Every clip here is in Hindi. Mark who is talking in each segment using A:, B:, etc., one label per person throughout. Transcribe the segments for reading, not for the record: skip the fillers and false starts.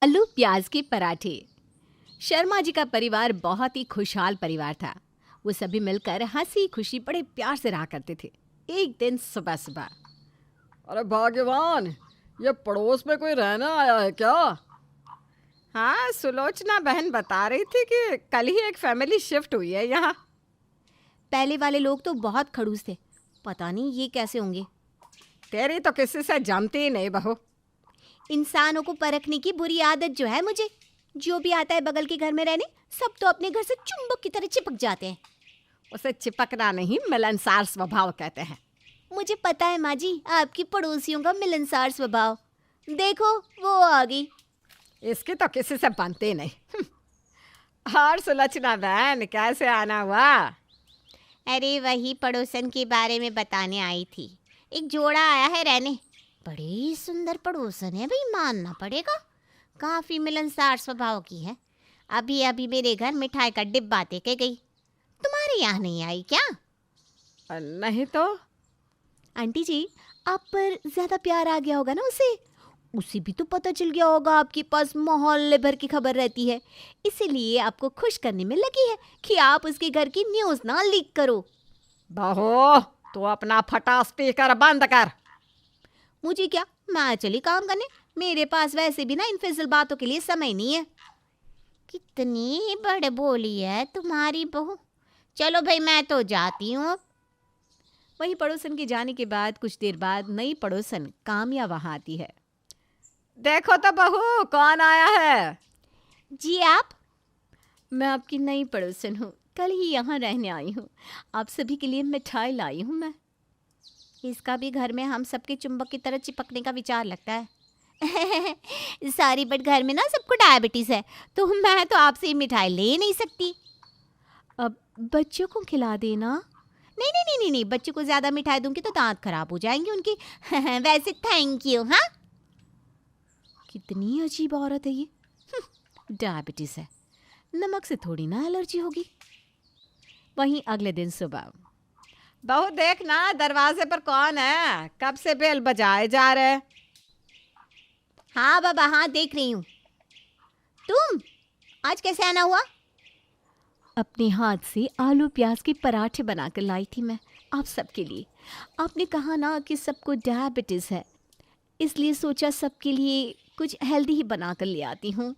A: आलू प्याज के पराठे। शर्मा जी का परिवार बहुत ही खुशहाल परिवार था। वो सभी मिलकर हंसी खुशी बड़े प्यार से रहा करते थे। एक दिन सुबह सुबह,
B: अरे भाग्यवान, ये पड़ोस में कोई रहना आया है क्या?
A: हाँ, सुलोचना बहन बता रही थी कि कल ही एक फैमिली शिफ्ट हुई है यहाँ। पहले वाले लोग तो बहुत खड़ूस थे, पता नहीं ये कैसे होंगे। तेरी तो किसी से जमती ही नहीं बहू। इंसानों को परखने की बुरी आदत जो है मुझे। जो भी आता है बगल के घर में रहने, सब तो अपने घर से चुंबक की तरह चिपक जाते हैं। उसे चिपकना नहीं, मिलनसार स्वभाव कहते हैं। मुझे पता है माँ जी, आपकी पड़ोसियों का मिलनसार स्वभाव। देखो वो आ गई। इसकी तो किसी से बनती नहीं। और सुलोचना बहन, कैसे आना हुआ? अरे वही पड़ोसन के बारे में बताने आई थी। एक जोड़ा आया है रहने। बड़ी सुंदर पड़ोसन है भाई, मानना पड़ेगा। काफी मिलनसार स्वभाव की है। अभी अभी मेरे घर मिठाई का डिब्बा दे के गई। तुम्हारे यहाँ नहीं आई क्या? नहीं तो। आंटी जी, आप पर ज्यादा प्यार आ गया होगा ना उसे भी तो पता चल गया होगा आपके पास मोहल्ले भर की खबर रहती है। इसीलिए आपको खुश करने में लगी है कि आप उसके घर की न्यूज़ ना लीक करो। बहू, तो अपना फटा स्पीकर बंद कर। मुझे क्या, मैं चली काम करने। मेरे पास वैसे भी ना इन फिजूल बातों के लिए समय नहीं है। कितनी बड़े बोली है तुम्हारी बहू। चलो भाई, मैं तो जाती हूँ। वही पड़ोसन के जाने के बाद कुछ देर बाद नई पड़ोसन कामया वहाँ आती है। देखो तो बहू, कौन आया है? जी आप? मैं आपकी नई पड़ोसन हूँ, कल ही यहाँ रहने आई हूँ। आप सभी के लिए मिठाई लाई हूँ मैं। इसका भी घर में हम सबके चुंबक की तरह चिपकने का विचार लगता है। सॉरी, बट घर में ना सबको डायबिटीज़ है, तो मैं तो आपसे मिठाई ले नहीं सकती। अब बच्चों को खिला देना। नहीं नहीं नहीं नहीं नहीं, बच्चों को ज़्यादा मिठाई दूंगी तो दांत खराब हो जाएंगे उनके। वैसे थैंक यू। हाँ, कितनी अजीब औरत है ये। डायबिटीज़ है, नमक से थोड़ी ना एलर्जी होगी। वहीं अगले दिन सुबह, बहू देखना दरवाजे पर कौन है, कब से बेल बजाए जा रहे। हाँ बाबा, हाँ देख रही हूँ। तुम आज कैसे आना हुआ? अपने हाथ से आलू प्याज के पराठे बनाकर लाई थी मैं आप सबके लिए। आपने कहा ना कि सबको डायबिटीज़ है, इसलिए सोचा सबके लिए कुछ हेल्दी ही बना कर ले आती हूँ।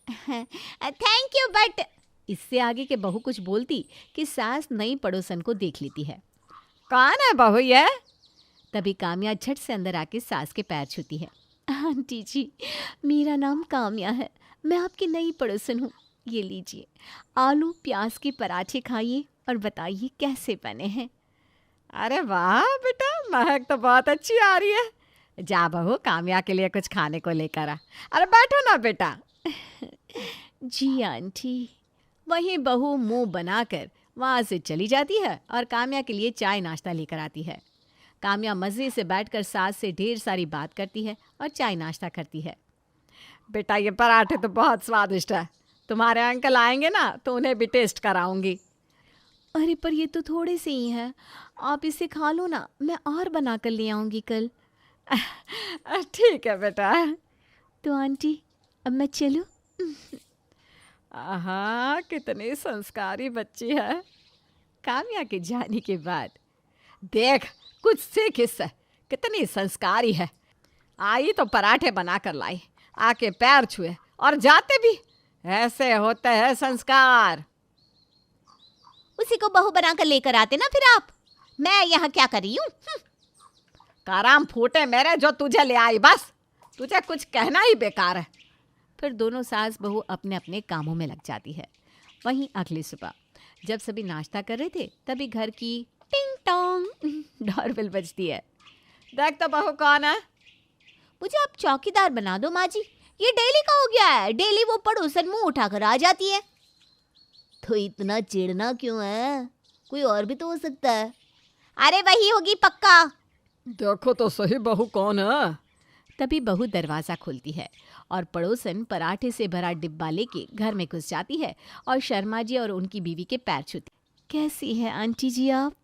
A: थैंक यू, बट इससे आगे के बहू कुछ बोलती कि सास नई पड़ोसन को देख लेती है। कौन है बहू ये? तभी काम्या झट से अंदर आके सास के पैर छूती है। आंटी जी, मेरा नाम काम्या है, मैं आपकी नई पड़ोसन हूँ। ये लीजिए, आलू प्याज के पराठे खाइए और बताइए कैसे बने हैं। अरे वाह बेटा, महक तो बहुत अच्छी आ रही है। जा बहू, काम्या के लिए कुछ खाने को लेकर आ। अरे बैठो ना बेटा। जी आंटी। वही बहू मुंह बनाकर वहाँ से चली जाती है और काम्या के लिए चाय नाश्ता लेकर आती है। काम्या मज़े से बैठकर सास से ढेर सारी बात करती है और चाय नाश्ता करती है। बेटा, ये पराठे तो बहुत स्वादिष्ट है। तुम्हारे अंकल आएंगे ना तो उन्हें भी टेस्ट कराऊंगी। अरे पर ये तो थोड़े से ही हैं, आप इसे खा लो ना, मैं और बना कर ले आऊँगी कल। ठीक है बेटा। तो आंटी, अब मैं चलूँ? आहा, कितनी संस्कारी बच्ची है। काम्या के जाने के बाद देख, कुछ सीख इससे, कितनी संस्कारी है। आई तो पराठे बनाकर लाई, आके पैर छुए और जाते भी। ऐसे होते हैं संस्कार। उसी को बहू बनाकर लेकर आते ना फिर आप। मैं यहाँ क्या कर रही हूँ? काराम फूटे मेरे जो तुझे ले आई, बस तुझे कुछ कहना ही बेकार है। फिर दोनों सास बहू अपने अपने कामों में लग जाती है। वहीं अगली सुबह जब सभी नाश्ता कर रहे थे, तभी घर की टिंग टोंग डोरबेल बजती है। देख तो बहू, कौन है? मुझे आप चौकीदार बना दो माँ जी, ये डेली का हो गया है। डेली वो पड़ोसन मुंह उठाकर आ जाती है। तो इतना चिढ़ना क्यों है? कोई और भी तो हो सकता है। अरे वही होगी पक्का।
B: देखो तो सही, बहू कौन है?
A: तभी बहू दरवाज़ा खोलती है और पड़ोसन पराठे से भरा डिब्बा लेके घर में घुस जाती है और शर्मा जी और उनकी बीवी के पैर छूती। कैसी है आंटी जी आप?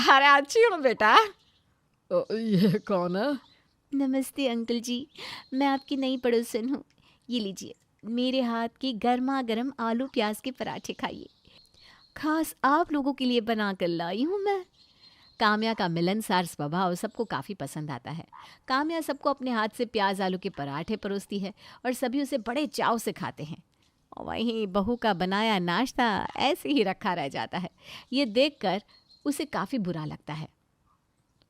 A: अरे अच्छी हूँ बेटा।
B: ये कौन है?
A: नमस्ते अंकल जी, मैं आपकी नई पड़ोसन हूँ। ये लीजिए, मेरे हाथ के गर्मा गर्म आलू प्याज के पराठे खाइए। खास आप लोगों के लिए बना कर लाई हूँ मैं। काम्या का मिलनसार स्वभाव सबको काफ़ी पसंद आता है। काम्या सबको अपने हाथ से प्याज आलू के पराठे परोसती है और सभी उसे बड़े चाव से खाते हैं। और वहीं बहू का बनाया नाश्ता ऐसे ही रखा रह जाता है। ये देखकर उसे काफ़ी बुरा लगता है।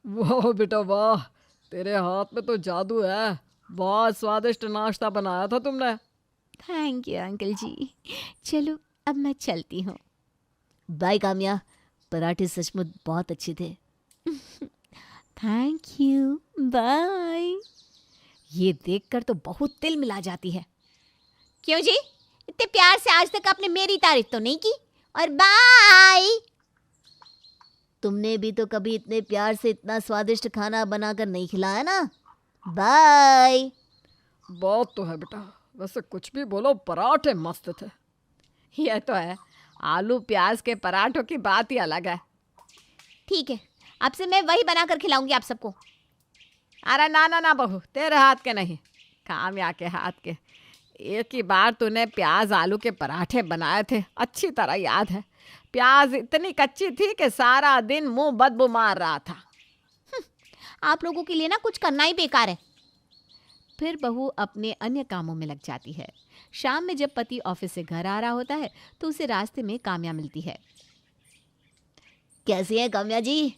B: वाह बेटा वाह, तेरे हाथ में तो जादू है। बहुत स्वादिष्ट नाश्ता बनाया था तुमने।
A: थैंक यू अंकल जी। चलो अब मैं चलती हूँ। बाय काम्या, पराठे सचमुच बहुत अच्छे थे। Thank you, bye. ये देखकर तो बहुत तिल मिला जाती है। क्यों जी, इतने प्यार से आज तक आपने मेरी तारीफ तो नहीं की। और बाय। तुमने भी तो कभी इतने प्यार से इतना स्वादिष्ट खाना बनाकर नहीं खिलाया ना। बाय।
B: बात तो है बेटा, वैसे कुछ भी बोलो, पराठे मस्त थे।
A: यह तो है, आलू प्याज के पराठों की बात ही अलग है। ठीक है, अब से मैं वही बनाकर खिलाऊंगी आप सबको। अरे ना ना ना बहू, तेरे हाथ के नहीं, काम्या के हाथ के। एक ही बार तूने प्याज आलू के पराठे बनाए थे, अच्छी तरह याद है। प्याज इतनी कच्ची थी कि सारा दिन मुंह बदबू मार रहा था। आप लोगों के लिए ना कुछ करना ही बेकार है। फिर बहू अपने अन्य कामों में लग जाती है। शाम में जब पति ऑफिस से घर आ रहा होता है तो उसे रास्ते में काम्या मिलती है। कैसी हैं काम्या जी?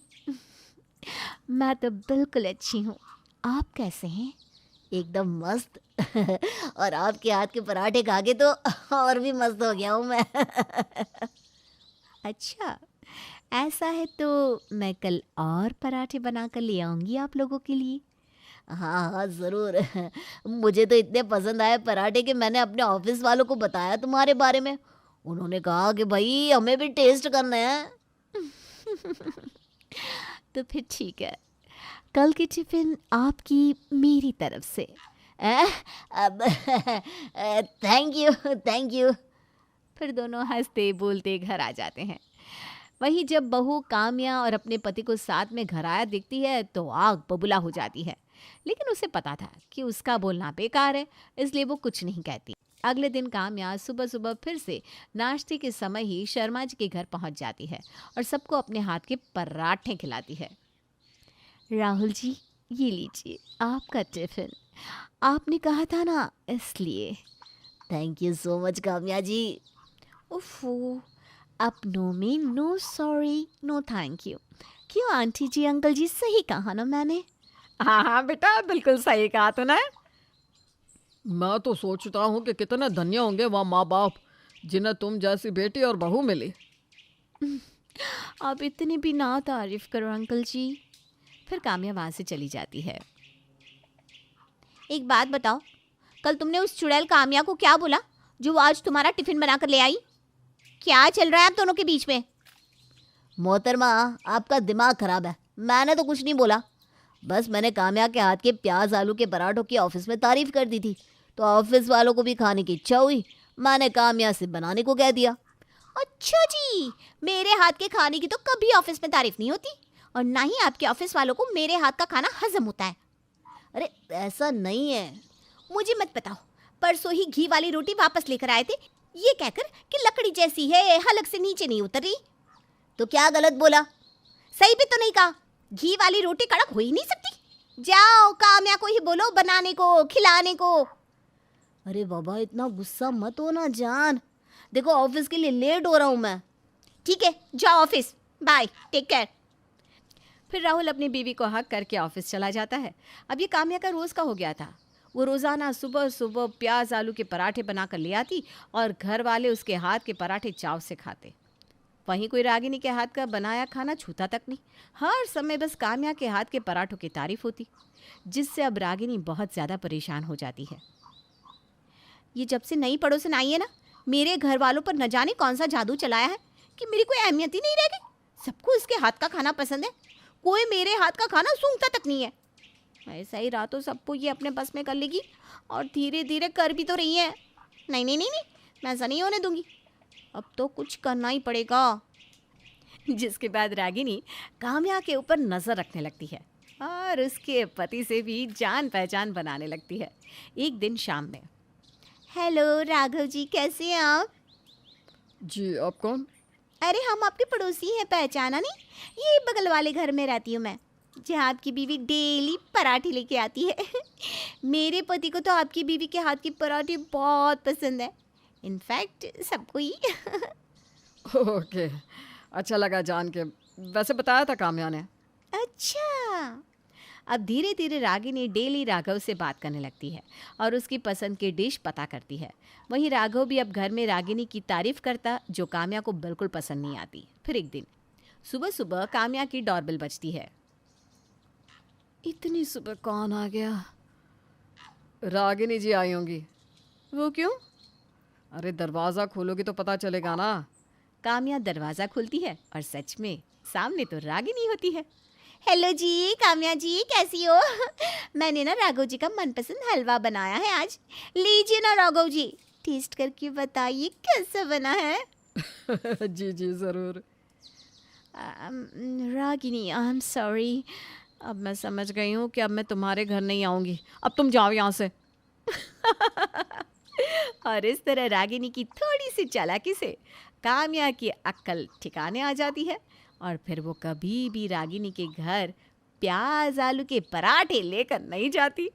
A: मैं तो बिल्कुल अच्छी हूँ, आप कैसे हैं? एकदम मस्त। और आपके हाथ के पराठे खा के तो और भी मस्त हो गया हूँ मैं। अच्छा, ऐसा है तो मैं कल और पराठे बनाकर ले आऊँगी आप लोगों के लिए। हाँ हाँ ज़रूर। मुझे तो इतने पसंद आए पराठे कि मैंने अपने ऑफिस वालों को बताया तुम्हारे बारे में। उन्होंने कहा कि भाई हमें भी टेस्ट करना है। तो फिर ठीक है, कल की टिफिन आपकी मेरी तरफ से। अब थैंक यू थैंक यू। फिर दोनों हंसते बोलते घर आ जाते हैं। वहीं जब बहू काम्या और अपने पति को साथ में घर आया दिखती है तो आग बबूला हो जाती है। लेकिन उसे पता था कि उसका बोलना बेकार है, इसलिए वो कुछ नहीं कहती। अगले दिन काम्या सुबह सुबह फिर से नाश्ते के समय ही शर्मा जी के घर पहुंच जाती है और सबको अपने हाथ के पराठे खिलाती है। राहुल जी, ये लीजिए आपका टिफिन, आपने कहा था ना इसलिए। Thank you so much Kamya ji. उफ़ो, अपनों में no sorry no thank you. क्यों आंटी जी अंकल जी, सही कहा ना मैंने? हाँ हाँ बेटा, बिल्कुल सही कहा तूने।
B: मैं तो सोचता हूँ कि कितने धन्य होंगे वह माँ बाप जिन्हें तुम जैसी बेटी और बहू मिली।
A: आप इतनी भी ना तारीफ करो अंकल जी। फिर काम्या वहाँ से चली जाती है। एक बात बताओ, कल तुमने उस चुड़ैल काम्या को क्या बोला जो वो आज तुम्हारा टिफिन बनाकर ले आई? क्या चल रहा है आप दोनों के बीच में? मोहतरमा, आपका दिमाग खराब है। मैंने तो कुछ नहीं बोला, बस मैंने काम्या के हाथ के प्याज आलू के पराठों की ऑफिस में तारीफ कर दी थी, तो ऑफिस वालों को भी खाने की इच्छा हुई, मैंने काम्या से बनाने को कह दिया। अच्छा जी, मेरे हाथ के खाने की तो कभी ऑफिस में तारीफ नहीं होती, और ना ही आपके ऑफिस वालों को मेरे हाथ का खाना हजम होता है। अरे ऐसा नहीं है। मुझे मत बताओ, परसों ही घी वाली रोटी वापस लेकर आए थे, ये कहकर कि लकड़ी जैसी है, हलक से नीचे नहीं उतर रही। तो क्या गलत बोला? सही भी तो नहीं कहा, घी वाली रोटी कड़क हो ही नहीं सकती। जाओ काम्या को ही बोलो बनाने को, खिलाने को। अरे बाबा, इतना गुस्सा मत हो ना जान, देखो ऑफिस के लिए लेट हो रहा हूँ मैं। ठीक है, जाओ ऑफिस, बाय, टेक केयर। फिर राहुल अपनी बीवी को हक करके ऑफिस चला जाता है। अब ये काम्या का रोज़ का हो गया था। वो रोज़ाना सुबह सुबह प्याज आलू के पराठे बनाकर ले आती और घर वाले उसके हाथ के पराठे चाव से खाते। वहीं कोई रागिनी के हाथ का बनाया खाना छूता तक नहीं। हर समय बस काम्या के हाथ के पराठों की तारीफ होती, जिससे अब रागिनी बहुत ज़्यादा परेशान हो जाती है। ये जब से नई पड़ोसन आई है ना, मेरे घर वालों पर न जाने कौन सा जादू चलाया है कि मेरी कोई अहमियत ही नहीं रह गई। सबको इसके हाथ का खाना पसंद है, कोई मेरे हाथ का खाना सूंघता तक नहीं है। ऐसा ही रहा तो सबको ये अपने बस में कर लेगी, और धीरे धीरे कर भी तो रही है। नहीं नहीं नहीं नहीं, मैं ऐसा नहीं होने दूंगी, अब तो कुछ करना ही पड़ेगा। जिसके बाद रागिनी काम्या के ऊपर नज़र रखने लगती है और उसके पति से भी जान पहचान बनाने लगती है। एक दिन शाम में हेलो राघव जी, कैसे हैं आप?
B: जी, आप कौन?
A: अरे हम आपके पड़ोसी हैं, पहचाना नहीं? ये बगल वाले घर में रहती हूँ मैं, जहाँ आपकी बीवी डेली पराठे लेके आती है। मेरे पति को तो आपकी बीवी के हाथ की पराठे बहुत पसंद है, इनफैक्ट सबको ही।
B: ओके, अच्छा लगा जान के। वैसे बताया था काम्या ने।
A: अच्छा। अब धीरे धीरे रागिनी डेली राघव से बात करने लगती है और उसकी पसंद की डिश पता करती है। वहीं राघव भी अब घर में रागिनी की तारीफ करता, जो काम्या को बिल्कुल पसंद नहीं आती। फिर एक दिन सुबह सुबह काम्या की डोरबेल बजती है।
B: इतनी सुबह कौन आ गया? रागिनी जी आई होंगी।
A: वो क्यों?
B: अरे दरवाज़ा खोलोगी तो पता चलेगा ना।
A: काम्या दरवाज़ा खोलती है और सच में सामने तो रागिनी होती है। हेलो जी, काम्या जी कैसी हो? मैंने ना राघव जी का मनपसंद हलवा बनाया है आज। लीजिए ना राघव जी, टेस्ट करके बताइए कैसा बना है।
B: जी जी ज़रूर।
A: Ragini, I am sorry. अब मैं समझ गई हूँ कि अब मैं तुम्हारे घर नहीं आऊँगी। अब तुम जाओ यहाँ से। और इस तरह रागिनी की थोड़ी सी चालाकी से काम्या की अक्ल ठिकाने आ जाती है और फिर वो कभी भी रागिनी के घर प्याज आलू के पराठे लेकर नहीं जाती।